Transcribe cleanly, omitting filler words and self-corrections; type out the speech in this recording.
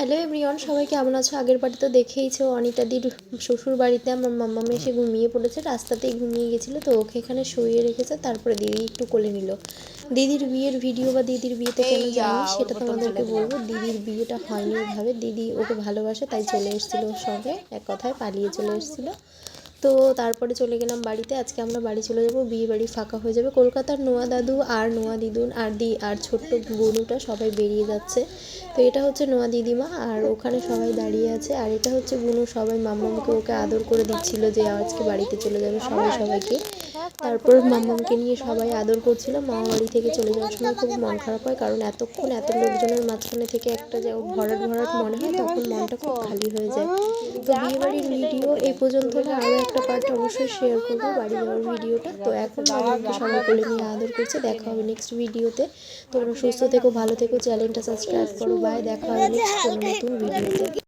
Hello everyone, সবাই কেমন আছো? আগের বাড়ি তো দেখেইছো অনিতাদির শ্বশুর বাড়িতে আমার মাম্মাম এসে ঘুমিয়ে পড়েছে, রাস্তাতেই ঘুমিয়ে গেছিলো, তো ওকে এখানে শুইয়ে রেখেছে। তারপরে দিদি একটু কোলে নিল। দিদির বিয়ের ভিডিও বা দিদির বিয়েতে কেন যায়নি সেটা তোমাদেরকে বলবো। দিদির বিয়েটা হয়নি ওভাবে, দিদি ওকে ভালোবাসে তাই চলে এসেছিলো ওর সঙ্গে, এক কথায় পালিয়ে চলে এসেছিলো। তো তারপরে চলে গেলাম বাড়িতে। আজকে আমরা বাড়ি চলে যাব, বিয়ে বাড়ি ফাঁকা হয়ে যাবে। কলকাতার নোয়া দাদু আর নোয়া দিদুন আর ছোট্ট বনুটা সবাই বেরিয়ে যাচ্ছে। তো এটা হচ্ছে নোয়া দিদিমা, আর ওখানে সবাই দাঁড়িয়ে আছে। আর এটা হচ্ছে বুনু, সবাই মাম্মামকে ওকে আদর করে দিচ্ছিল যে আজকে বাড়িতে চলে যাবে সবাইকে। তারপর মাম্মামকে নিয়ে সবাই আদর করছিল। মামা বাড়ি থেকে চলে যাওয়ার সময় খুব মন খারাপ হয়, কারণ এতক্ষণ এত লোকজনের মাঝখানে থেকে একটা যে ভরাট ভরাট মনে হয়, তখন মনটা খুব খালি হয়ে যায়। তো বিয়েবাড়ির ভিডিও এই পর্যন্ত না, আরও একটা পার্ট অবশ্যই শেয়ার করবো বাড়ি যাওয়ার ভিডিওটা। তো এখন মামাকে সবাই কোলে নিয়ে আদর করছে। দেখা হবে নেক্সট ভিডিওতে। তোমরা সুস্থ থেকো, ভালো থেকো, চ্যানেলটা সাবস্ক্রাইব করো। বাই, দেখা হবে নেক্সট কোনো নতুন ভিডিওতে।